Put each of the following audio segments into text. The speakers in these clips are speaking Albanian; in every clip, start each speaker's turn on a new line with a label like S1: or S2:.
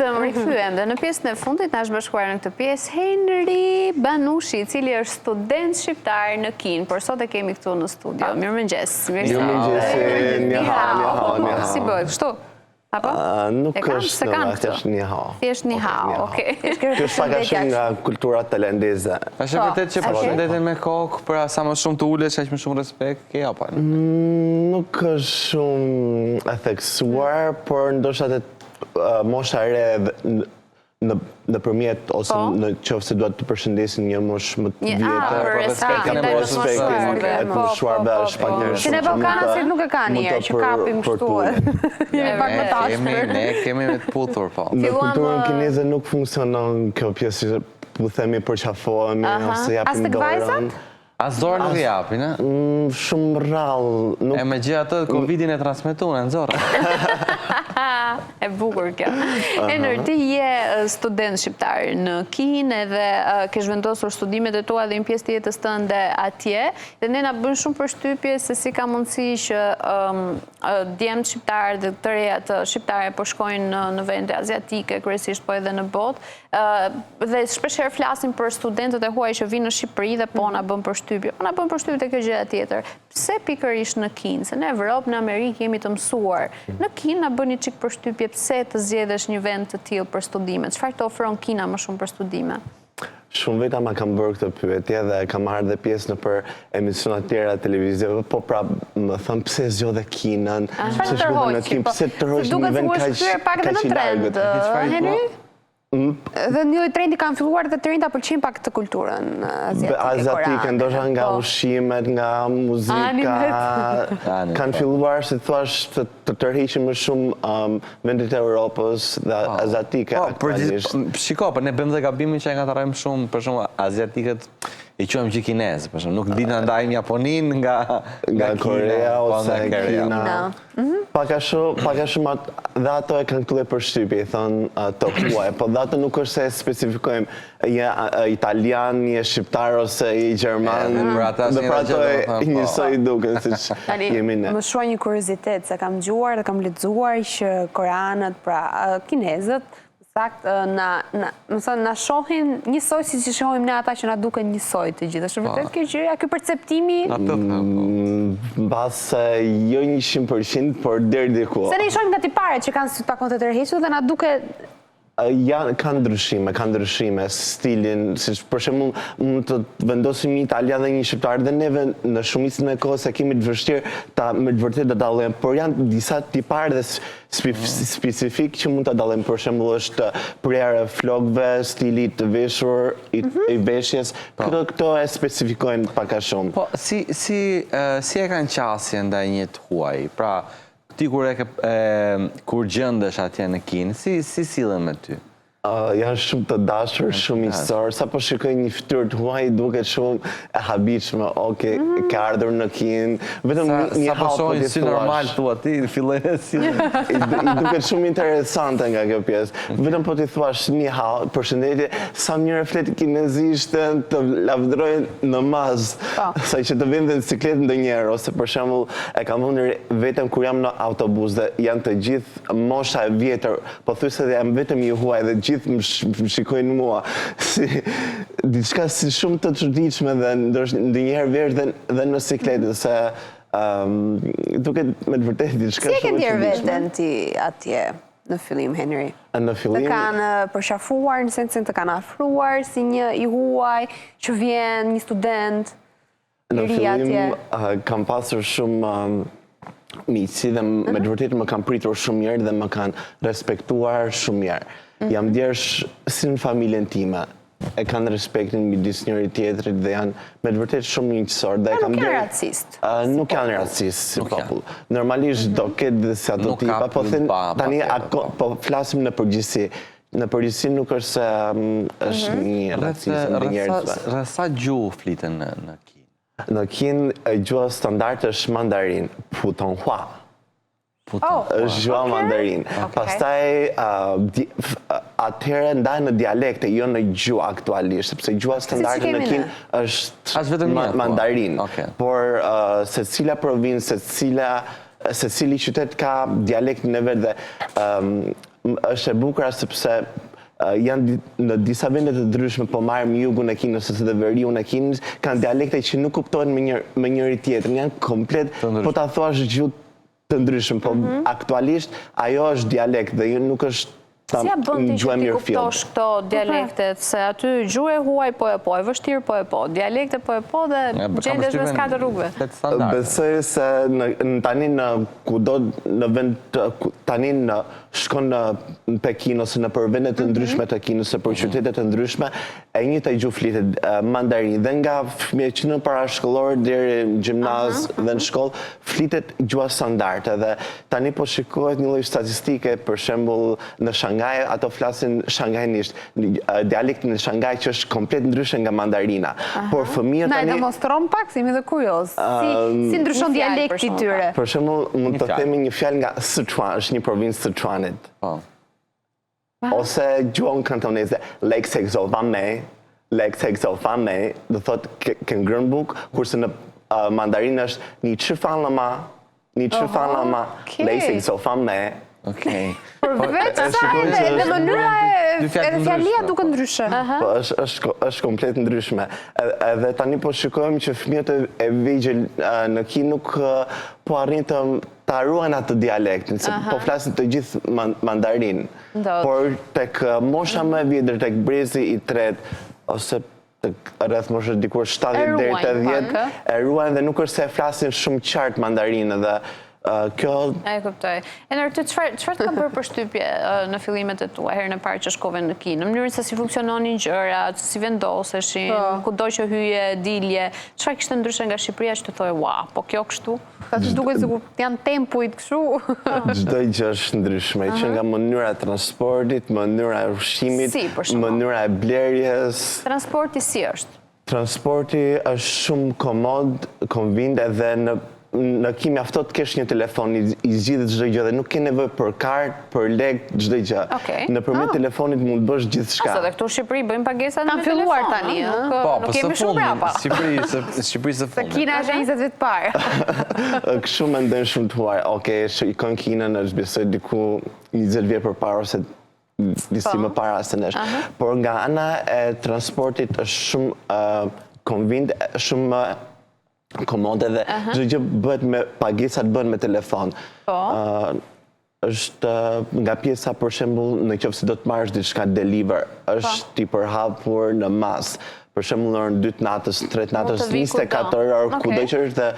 S1: vetëm rikthyen dhe në pjesën e fundit na është bashkuar në këtë pjesë Henry Banushi, i cili është student shqiptar në Kinë, por sot e kemi këtu në studio. Mirëmëngjes.
S2: Mirëmëngjes. Ni hao.
S1: Si bëhet kështu? Apo?
S2: Nuk është thjesht ni hao.
S1: Thjesht ni hao, okej.
S2: Kjo është pak a shumë nga kultura tailandeze.
S3: Është vërtet që përshëndetjen me kokë, pra sa më shumë të ulesh, aq më shumë respekt ke apo?
S2: Nuk është shumë e theksuar, por ndoshta mosha e re në përmjet ose në qoftë se duat të përshëndesin një mosh më të vjetër.
S1: Respektin
S2: e të moshuarve është pak njerëz.
S1: Si në Ballkanasit nuk e kanë njerë që kapim kështu. Jemi pak më tashpër.
S3: Ne kemi me të puthur, po.
S2: Në kulturën kineze nuk funksionon kjo pjesë që themi përqafohemi ose japim dorën.
S3: As dorë nuk japin, e?
S2: Shumë rrallë.
S3: E me gjë atë Covidin e transmetuar në nxorë.
S1: E bukur kjo. Henry, ti je student shqiptar në Kinë edhe ke zhvendosur studimet e tua dhe një pjesë të jetës tënde atje, dhe ne na bën shumë përshtypje se si ka mundësi që djemt shqiptar dhe të reja të shqiptare po shkojnë në vende aziatike, kryesisht po edhe në botë, dhe shpeshherë flasim për studentët e huaj që vinë në Shqipëri dhe po na bën përshtypje. Po na bën përshtypje te kjo gjëja tjetër. Pse pikërisht në Kinë? Se në Evropë, në Amerikë jemi të mësuar. Në Kinë na bën një çik përshtypje pse të zgjedhësh një vend të tillë për studime. Çfarë të ofron Kina më shumë për studime?
S2: Shumë veta ma kam bërë këtë pyetje dhe kam marrë dhe pjesë në për emisiona të tjera televizive, po pra më thënë pse zgjodhe Kinën, pse shkruan në Kinë, pse të rrosh një vend kaq i largët.
S1: Henry? Dhe një trendi kanë filluar dhe të rinjta pëlqejnë pak të kulturën
S2: azjatike, ndoshta nga ushqimet, nga muzika, kanë filluar, si thuash, të tërheqin më shumë vendet e Europës dhe azjatike aktualisht.
S3: Shiko, ne bëjmë dhe gabimin që e ngatarojmë shumë, për shumë azjatikët i quajmë gjë kinez, për shumë, nuk di na ndajmë Japonin nga
S2: Korea ose Kina. Pak a shumë dhe ato e kanë këllë përshtypje, i thonë të huaj, po dhe ato nuk është se specifikojmë italian, një shqiptar ose i gjerman, dhe pra ato e njësoj duke, si që jemi ne.
S4: Më shua një kuriozitet, se kam gjuar dhe kam lexuar që koreanët, pra kinezët, na shohin njësoj si që shohim ne ata që na duken njësoj të gjithë. Është vërtet kjo gjëja, ky perceptimi?
S2: Mbase jo 100%, por deri diku.
S4: Se ne i shohim nga tiparet që kanë syt pak më të tërhequr dhe na duke
S2: Kanë ndryshime, stilin, si për shembull mund të vendosim një italian dhe një shqiptar dhe neve në shumicën e kohës e kemi të vështirë me të vërtetë të dallojmë, por janë disa tipare dhe specifik që mund të dallojmë, për shembull është prerja e flokëve, stili të veshur, i veshjes, këto e specifikojnë pak a shumë.
S3: Po, si e kanë qasje ndaj një të huaj, pra ti kur gjëndesh atje në Kinë, si sillen me ty?
S2: Janë shumë të dashur, shumë miqësor. Sa po shikoj një fytyrë të huaj, duket shumë e habitshme. Oke, ka ardhur në Kinë. Vetëm një hap po ti
S3: si normal thua ti, fillojnë sillen.
S2: I duket shumë interesante nga kjo pjesë. Vetëm po ti thuash një hap, përshëndetje, sa mirë flet kinezisht, të lavdrojnë në mazë, sa që të vinë dhe në cikletë ndonjëherë, ose për shembull e kam vënë vetëm kur jam në autobus dhe janë të gjithë mosha e vjetër, pothuajse jam vetëm i huaj dhe gjithë më shikojnë mua si diçka si shumë të çuditshme dhe ndonjëherë vesh dhe në sikletë se duket me të vërtetë diçka shumë.
S4: Si e ke ndjer veten ti atje në fillim, Henry?
S2: Në fillim
S4: të kanë përqafuar në sensin të kanë afruar si një i huaj që vjen një student
S2: i ri atje? Në fillim kam pasur shumë miqësi dhe me të vërtetë më kanë pritur shumë mirë dhe më kanë respektuar shumë mirë. Jam ndjersh si në familjen time, e kanë respektin midis njëri tjetrit dhe janë me të vërtetë shumë miqësor.
S4: Nuk janë racist?
S2: Nuk janë racist si popull. Normalisht do ketë dhe si ato tipa, po tani po flasim në përgjithësi. Në përgjithësi nuk është se është një racizëm dhe njerëzve.
S3: Rreth sa gjuhë fliten në Kinë?
S2: Në Kinë gjuha standard është mandarin, putonghua. është gjuha mandarin. Pastaj atëherë ndaj në dialekte, jo në gjuha aktualisht, sepse gjuha standarde në Kinë është mandarin. Por secila provincë, secili qytet ka dialektin e vet dhe është e bukur sepse janë në disa vende të ndryshme, po marrim jugun e Kinës ose dhe veriun e Kinës, kanë dialekte që nuk kuptohen me njëri tjetrin, janë komplet, po ta thuash gjuhë të ndryshme, po aktualisht ajo është dialekt dhe nuk është
S1: Si ja bën ti që ti kuptosh këto dialektet, se aty gjuhë e huaj po e vështirë po, dialekte po dhe gjendesh mes katër rrugëve.
S2: Besoj se tani në kudo në vend tani shkon në Pekin ose në për vendet të ndryshme të Kinës ose për qytete të ndryshme, e njëjta gjuhë flitet mandarin dhe nga fëmijë që në parashkollor deri në gjimnaz dhe në shkollë flitet gjuha standarde dhe tani po shikohet një lloj statistike, për shembull në Shangaj ato flasin shangajnisht, dialektin e Shangaj që është komplet ndryshe nga mandarina. Por fëmijët tani
S4: na demonstron pak, si më dhe kurioz. Si ndryshon dialekti tyre?
S2: Për shembull, mund të themi një fjalë nga Sichuan, është një provincë Sichuanit. Ose gjuhën kantoneze, lek se exolvame, do thot ke ngrën buk, kurse në mandarin është një qëfan lama, lek se exolvame.
S4: Për vetë sa edhe mënyra edhe fjalia duke ndryshe.
S2: Po, është komplet ndryshme. Edhe tani po shikojmë që fëmijët e vegjël në Kinë nuk po arrin të ruajnë atë dialektin, se po flasin të gjithë mandarin. Por tek mosha më e vjetër, tek brezi i tretë, ose rreth moshës dikur 70 deri te 80, e ruajnë dhe nuk është se flasin shumë qartë mandarinë dhe kjo...
S1: E kuptoj. E nërë, çfarë të kam bërë përshtypje në fillimet e tua, herën e parë që shkove në Kinë, në mënyrën se si funksiononin gjërat, si vendoseshin, kudo që hyje, dilje, çfarë kishte ndryshe nga Shqipëria që të thoje, wow, po kjo kështu?
S4: Ka të duket sikur janë tempujt kështu.
S2: Çdo gjë është ndryshme, që nga mënyra e transportit, mënyra e ushqimit, mënyra e blerjes.
S1: Transporti si është?
S2: Transporti është shumë komod, konvind edhe në Kinë mjafton të kesh një telefon, i zgjidhet çdo gjë dhe nuk ke nevojë për kartë, për lek, çdo gjë. Nëpërmjet telefonit mund të bësh gjithçka.
S1: Edhe këtu në Shqipëri bëjmë pagesa në
S4: telefon. Kanë filluar tani,
S1: nuk kemi shumë brapa.
S3: Shqipëri së fundit.
S4: Kina është 20 vjet parë.
S2: Kështu mendojnë shumë të huaj. Okej, shikon Kinën, është besoj diku 20 vjet përpara ose disi më para se nesh. Por nga ana e transportit është shumë konvind, shumë komode dhe çdo gjë bëhet me pagesat bëhen me telefon. Është nga pjesa për shembull nëse do të marrësh diçka deliver, është i përhapur në mas. Për shembull në orën 2 të natës, 3 të natës, 24 orë, kudo që është dhe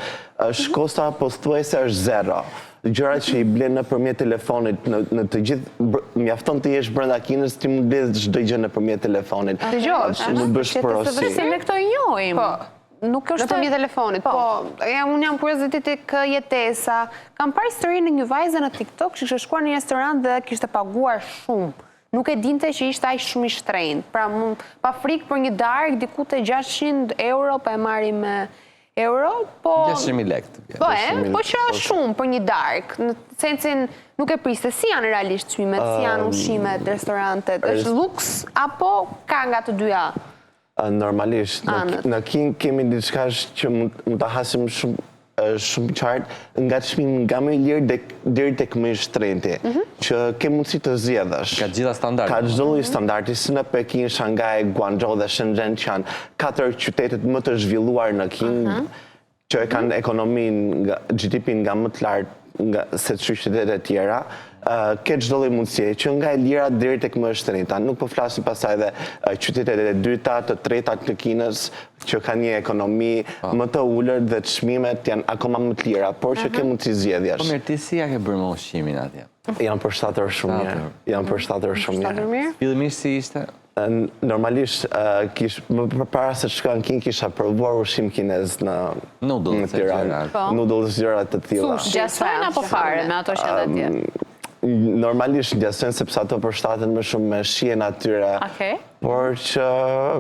S2: është kosta pothuajse është zero. Gjërat që i blen nëpërmjet telefonit në të gjithë mjafton të jesh brenda Kinës, ti mund të blesh çdo gjë nëpërmjet telefonit.
S4: Dëgjosh,
S2: mund bësh porosi.
S1: Se me këto i njohim. Nuk është
S4: nëpërmjet telefonit. Po, unë jam kuriozitet tek jetesa. Kam parë historinë në një vajze në TikTok që kishte shkuar në një restorant dhe kishte paguar shumë. Nuk e dinte që ishte aq shumë i shtrenjtë. Pra, pa frikë për një darkë diku te 600 euro, pa e marri me euro, po...
S3: 600.000 lekë.
S4: Po që është shumë për një darkë. Në sensin, nuk e priste si janë realisht çmimet, si janë ushqimet, restorantet. Është luks apo ka nga të dyja?
S2: Normalisht, në Kinë kemi diçka që mund ta hasim shumë qartë nga çmimi nga më i lirë deri tek më i shtrenjti, që ke mundësi të zgjedhësh.
S3: Ka gjitha standarde.
S2: Ka çdo lloj standardi, si në Pekin, Shangaj, Guangzhou dhe Shenzhen, që janë 4 qytetet më të zhvilluar në Kinë, që e kanë ekonominë, GDP nga më të lartë se qytetet e tjera. Ke çdo lloj mundësie, që nga e lira deri tek më e shtrenjta. Nuk po flasim pastaj edhe qytetet e dyta, të treta të Kinës, që kanë një ekonomi më të ulët dhe çmimet janë akoma më të lira, por që ke mundësi zgjedhjesh.
S3: Po mirë, ti si ja ke bërë me ushqimin atje?
S2: Janë përshtatër shumë mirë.
S3: Fillimisht si ishte?
S2: Normalisht, më përpara se shkoja në Kinë, kisha provuar ushqim kinez në Tiranë. Noodles, gjëra të tilla.
S1: Gjasojnë apo fare me ato që edhe atje?
S2: Normalisht gjasojnë sepse ato përshtaten më shumë me shije natyre. Por që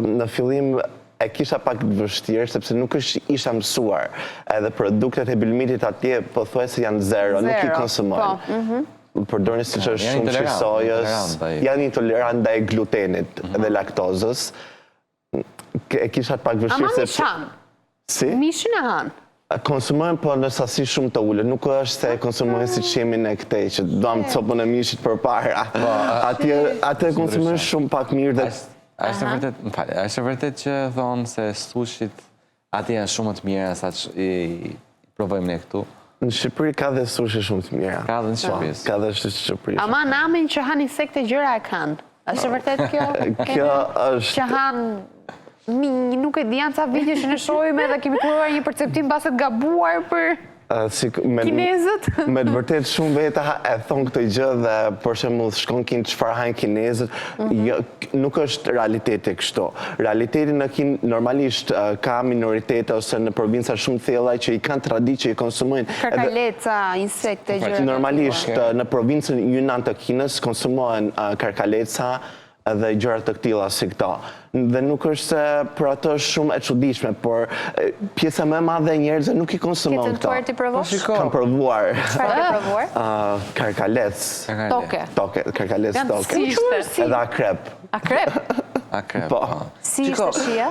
S2: në fillim e kisha pak të vështirë, sepse nuk isha mësuar. Edhe produktet e Bilmitit atje pothuajse janë zero, nuk i konsumojnë. Përdorin siç është shumë shi sojës, janë intolerant ndaj glutenit dhe laktozës. E kisha pak vështirë
S4: sepse... Ama mishan?
S2: Si?
S4: Mishin e hanë?
S2: Konsumojnë, po në sasi shumë të ullët. Nuk është se konsumojnë si që jemi në këtej, që doam copën e mishit për para. Atë konsumojnë shumë pak mirë dhe...
S3: A është vërtet që thonë se sushit ati janë shumë të mira sa që i provojmë ne këtu?
S2: Në Shqipëri ka dhe sushi shumë të mira.
S3: Ka dhe në Shqipëri.
S2: Ka dhe në Shqipëri.
S4: Ama namin që han insekte gjëra e kanë. Është vërtet kjo?
S2: Kjo është...
S4: Që han... Nuk e di janë ca video që në shojme dhe kemi kërëvar një perceptim pas të gabuar për kinezët.
S2: Me të vërtet shumë veta e thonë këtë gjë dhe për shembull shkon Kinë çfarë hajnë kinezët, nuk është realiteti kështu. Realiteti në Kinë normalisht ka minoritete ose në provinca shumë thella që i kanë traditë që i konsumojnë.
S4: Karkaleca, insekte, gjëra.
S2: Normalisht në provincën Yunnan të Kinës konsumohen karkaleca dhe gjëra të këtilla si këto. Dhe nuk është se për ato është shumë e çuditshme, por pjesa më e madhe e njerëzve nuk i konsumon këto.
S1: Ke tentuar ti provosh?
S2: Kam provuar.
S1: Çfarë ke provuar?
S2: Karkalec. Toke, karkalec toke. Edhe akrep.
S1: Akrep?
S3: Akrep.
S2: Po.
S1: Si ishte shija?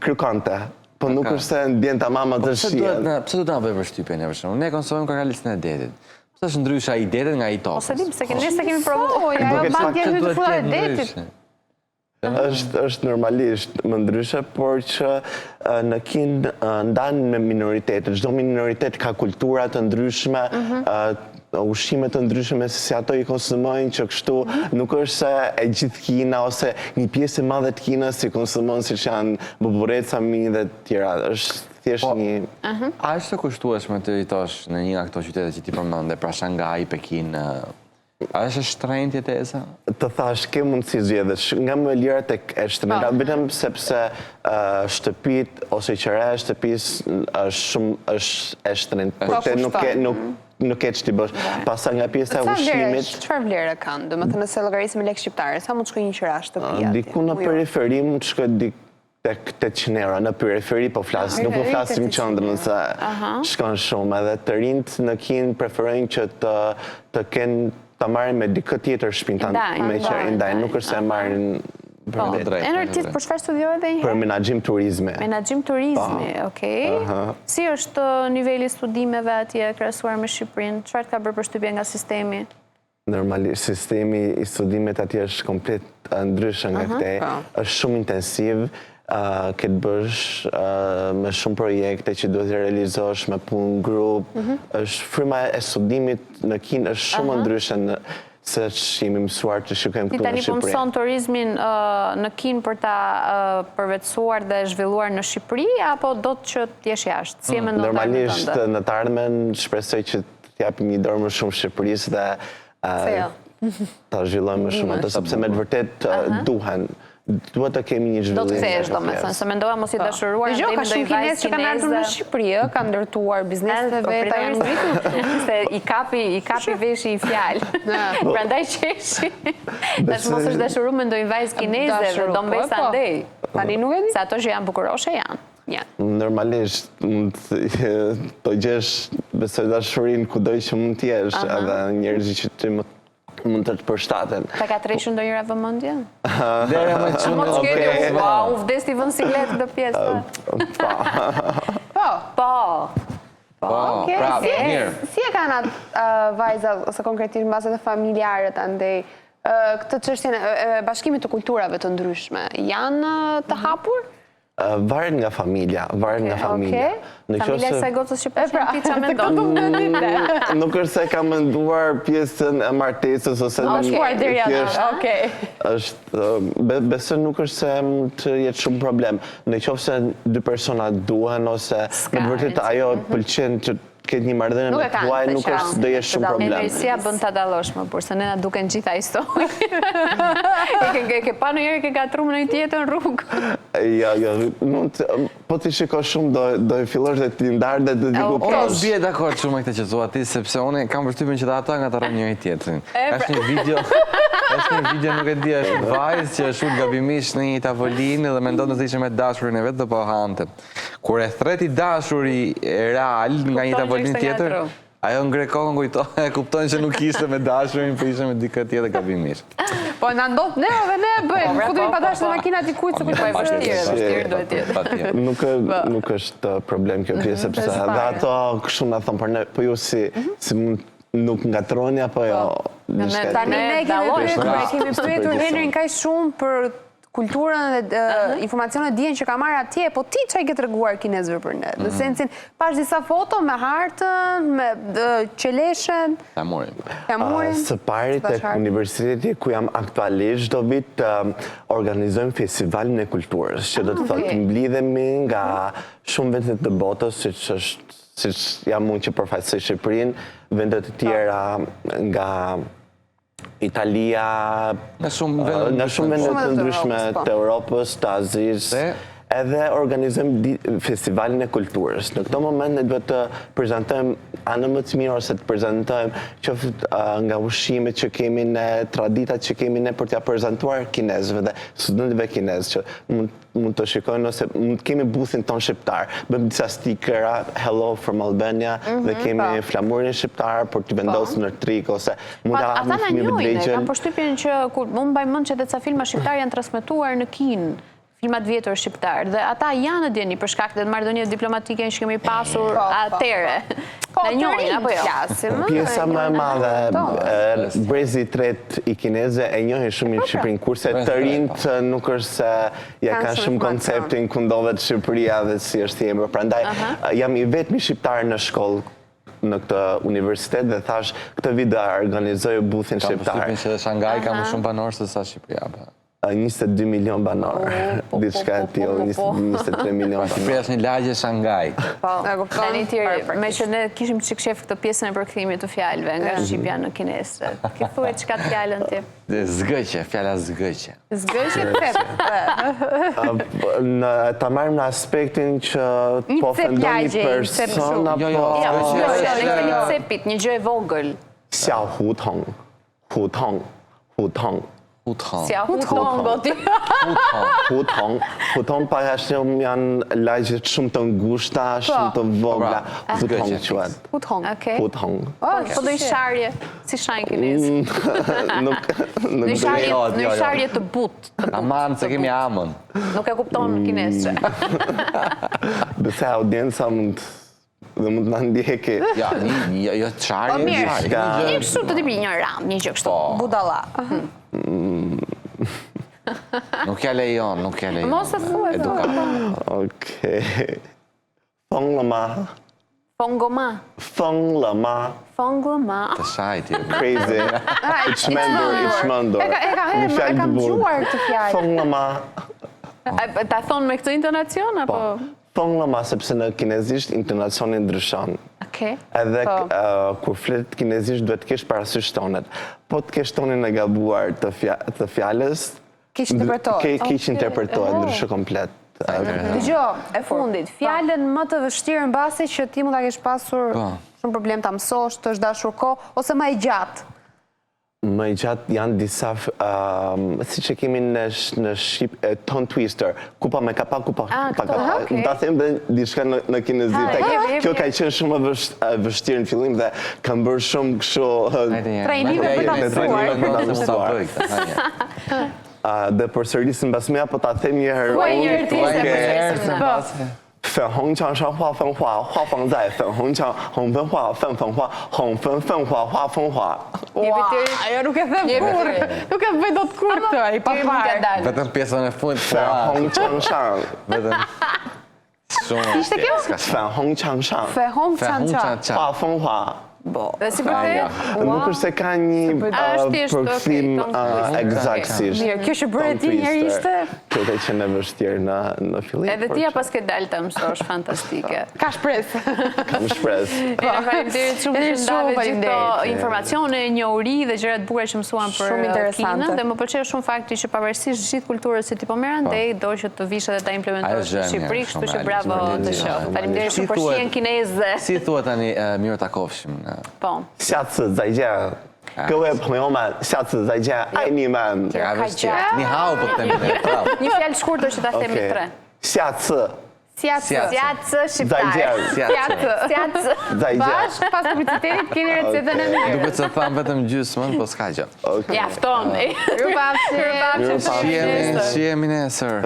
S2: Krykante. Po nuk është se ndjen tamam atë shijen.
S3: Pse do ta bëjmë përshtypjen për shembull? Ne konsumojmë karkalecën e detit. Pse është ndryshe ai detit nga ai tokës?
S1: Ose dim se kemi provuar.
S4: Ajo bandja e të fulla e detit.
S2: është normalisht më ndryshe, por që në Kinë ndanë me minoritetet. Çdo minoritet ka kultura të ndryshme, ushqime të ndryshme se si ato i konsumojnë, që kështu nuk është se e gjithë Kina ose një pjesë e madhe të Kinës si konsumojnë siç janë bubureca, mi dhe tjera. Është thjesht një...
S3: A është të kushtueshme të jetosh në një nga këto qytete që ti përmende, pra Shanghai, Pekin, a është shtrenjtë jetesa?
S2: Të thash, ke mundësi zgjedhësh nga më e lira tek e shtrenjta, vetëm sepse shtëpit ose qereja e shtëpisë është shumë e shtrenjtë, por te nuk e që ti bësh. Pasa nga pjesa e ushqimit...
S4: Çfarë vlerë kanë? Do të thënë se llogarisë me lekë shqiptare, sa mund të shkojë një qira shtëpia?
S2: Diku në periferi mund të shkojë tek 800 euro, në periferi po flasim, nuk po flasim qendrën se shkon shumë, edhe të rinjt në Kinë preferojnë që të kenë ta marrin me dikë tjetër shtëpinë me qenë ndaj, nuk është se marrin për vetë.
S1: Enër ti për çfarë studiove edhe një herë?
S2: Për menaxhim turizmi.
S1: Menaxhim turizmi, okay. Si është niveli i studimeve atje krahasuar me Shqipërinë? Çfarë ka bërë përshtypje nga sistemi?
S2: Normalisht sistemi i studimit atje është komplet ndryshe nga këtej, është shumë intensiv. Këtë bësh me shumë projekte që duhet të realizosh me punë grup, është fryma e studimit në Kinë është shumë ndryshe se që jemi mësuar të shikojmë këtu në Shqipëri.
S1: Ti tani po mëson turizmin në Kinë për ta përvetësuar dhe zhvilluar në Shqipëri, apo do të që t'jesh jashtë? Si e mendon ta
S2: Normalisht në të ardhmen shpresoj që t'japim një dorë më shumë Shqipërisë dhe ta zhvillojmë më shumë ato, sepse me të vërtet duhet të kemi një zhvillim.
S1: Do të kthesh domethënë, se mendova mos i dashuruar
S4: ndihmë ndaj vajzës që kanë ardhur në Shqipëri, kanë ndërtuar bizneset e veta, janë ngritur.
S1: Se i kapi veshi i fjalë. Prandaj qeshi. Tash mos është dashuruar me ndonjë vajzë kineze, do mbesa ndej.
S4: Tani nuk e di.
S1: Se ato që janë bukuroshe janë.
S2: Normalisht, të gjesh besoj dashurinë kudo që mund t'jesh, edhe njerëzit që ti mund të të përshtaten.
S1: Ta ka treshur ndonjëra vëmendje?
S3: Dera më çunë.
S1: Mos keni, u vdes ti vën siklet këtë pjesë. Po.
S3: Pra, mirë.
S4: Si e kanë atë vajzat ose konkretisht mbazat e familjarët andej këtë çështjen e bashkimit të kulturave të ndryshme? Janë të hapur?
S2: Varet nga familja,
S1: Familja e kësaj gocës që pëlqen ti çfarë mendon?
S2: Nuk është se kam menduar pjesën e martesës ose
S1: në shkuar deri aty.
S2: Besoj nuk është se të jetë shumë problem. Nëse dy persona duhen ose me vërtet ajo pëlqen që këtë një marrëdhënie me tuaj, nuk është do jesh shumë problem.
S1: Energjia bën ta dallosh më burse, ne na duken gjitha histori. E ke pa ndonjëherë ke gatruar në një tjetër rrugë?
S2: Jo, po ti shikosh shumë do i fillosh dhe ti ndar dhe të diku
S3: Unë nuk bie dakord shumë me këtë që thua ti, sepse unë kam përshtypjen që ata ngatrojnë njëri tjetrin. Është një video, nuk e di, është vajzë që është ulur gabimisht në një tavolinë dhe mendon se ishte me dashurin e vet dhe po hante. Kur e thret i dashuri real nga një tavolinë tjetër, Ajo ngre kokën kujton, e kuptojnë që nuk ishte me dashurin, po ishte me dikë tjetër gabimisht.
S4: Po na ndodh ne dhe ne bëjmë. Futemi pa dashur në makina dikujt se kujtoj
S1: Vështirë duhet jetë.
S2: Nuk është problem kjo pjesë, sepse edhe ato kështu na thon për ne, po ju si mund nuk ngatroni apo jo.
S4: Tani ne kemi pyetur Henrin kaq shumë për kulturën dhe informacionet dijen që ka marrë atje, po ti çaj ke treguar kinezëve për ne? Në sensin, pash disa foto me hartën, me qeleshen.
S3: Flamurin.
S2: Së pari tek universiteti ku jam aktualisht do vit organizojmë festivalin e kulturës, që do të thotë mblidhemi nga shumë vende të botës, siç jam unë që përfaqësoj Shqipërinë, vende të tjera nga Italia, nga shumë vende të ndryshme të Europës, të Azisë, edhe organizojmë festivalin e kulturës. Në këto moment ne duhet të prezantojmë anën më të mirë ose të prezantojmë qoftë nga ushqimet që kemi ne, traditat që kemi ne për t'ia prezantuar kinezëve dhe studentëve kinezë që mund të shikojnë ose mund kemi buthin ton shqiptar. Bëjmë disa stikera Hello from Albania dhe kemi flamurin shqiptar për t'i vendosur në trik ose mund ta hapim fëmijëve të legjën.
S1: Kam përshtypjen që kur unë mbaj mend që ca filma shqiptar janë transmetuar në Kinë, filmat vjetër shqiptar, dhe ata janë djeni për shkak të marrëdhënieve diplomatike që kemi pasur atëre. Në njërin apo jo?
S2: Pjesa më e madhe, brezi i tretë i kinezëve e njohin shumë Shqipërinë, kurse të rinjt nuk është se ja kanë shumë konceptin ku ndodhet Shqipëria dhe si është jemi. Prandaj jam i vetmi shqiptar në shkollë në këtë universitet dhe thash këtë vit do organizoj buthin shqiptar.
S3: Ka përshtypjen që Shanghai ka më shumë banorë se sa Shqipëria.
S2: 22 milion banor, diçka e tillë, 23 milion banor.
S3: Shqipëria është një lagje Shanghai.
S1: Tani tjerë, me që ne kishim çik shef këtë pjesën e përkthimit të fjalëve nga shqipja në kinesë. Ki thuaj çka të fjalën ti?
S3: Zgëqe, fjala zgëqe.
S4: Zgëqe pep.
S2: Ta marrim në aspektin që po ofendoni person apo
S1: ne kemi cepit, një gjë e vogël.
S2: Xiao hutong, hutong, hutong.
S1: Sia hutong goti.
S2: Hutong pagjashtim janë lagjet shumë të ngushta, shumë të vogla. Hutong quhet.
S1: Hutong.
S2: Hutong.
S1: Po do i sharje, si shajnë kinezë. Në sharje të butë.
S3: Aman, se kemi amën.
S1: Nuk e kupton kinesë.
S2: Dëse audienca mund të ndjeki.
S3: Ja, jo të sharje.
S1: Po mirë, një kështu të tipi një ram, një gjë kështu. Budalla.
S3: Nuk ja lejon.
S1: Mos e thuaj.
S2: Okej. Fong lë ma.
S1: Fongoma.
S2: Fong lë ma.
S1: Fongoma.
S3: Të shajti.
S2: Crazy. It's mëndur.
S4: E kam gjuar këtë fjalë.
S2: Fong lë ma.
S1: Ta thonë me këtë intonacion, apo?
S2: Fong lë ma, sepse në kinezisht intonacioni ndryshon. Edhe kur flet kinezisht duhet të kesh parasysh tonet. Po të kesh tonin e gabuar të fjalës,
S4: Kiq
S2: interpretohet ndryshe komplet.
S4: Dëgjoj, e fundit, fjalën më të vështirë mbasi që ti mund ta kesh pasur shumë problem ta mësosh, të është dashur kohë ose më e gjatë.
S2: Më i gjatë janë disa, si që kemi në Shqip, tongue twister, kupa me kapa, kupa kapa. Da them dhe diçka në kinezit. Kjo ka qenë shumë vështirë në fillim dhe kam bërë shumë kështu...
S4: Trajnime për ta mësuar.
S2: Dhe përsërisim basme, apo ta them një herë. 粉红墙上画风花，画风在粉红墙，红粉花，粉粉花，红粉粉花，画风花。
S4: Ajo nuk e them kur, nuk e bëj dot kur këtë, ai pa parë.
S3: Vetëm pjesën e fundit.
S2: 粉红墙上，
S3: Vetëm. Shumë.
S4: Ishte kjo?
S2: 粉红墙上，
S4: 粉红墙上，
S2: 画风花。
S1: Dhe si përthe?
S2: Nuk është se ka një përkthim eksaktësisht.
S4: Mirë, kjo që bërë ti njerë ishte?
S2: Kjo ka qenë e vështirë në fillim.
S1: Edhe tia pas ke dalë të mësosh, fantastike.
S4: Ka shpresë.
S2: Kam shpresë.
S1: Faleminderit shumë që ndave gjithë informacione, njohuri dhe gjërat bukura që mësuan për Kinën, dhe më pëlqeu shumë fakti që pavarësisht gjithë kulturës që ti po merr andej, do që të vish edhe ta implementosh në Shqipëri, kështu që bravo të shoh. Faleminderit shumë për shihen kineze.
S3: Si thua tani mirë takofshim?
S2: 下次再见，各位朋友们，下次再见，爱你们。
S3: Ni hao po të themi.
S1: Një fjalë shkurtër që ta themi tre.
S2: 下次，
S1: Sjatës shqiptare. Sjatës.
S4: Bashkë pas publicitetit keni recetën e mirë.
S3: Duket se tham vetëm gjysmën, po s'ka gjë.
S1: Ja, fton.
S4: Ju pafshim.
S3: Shihemi nesër.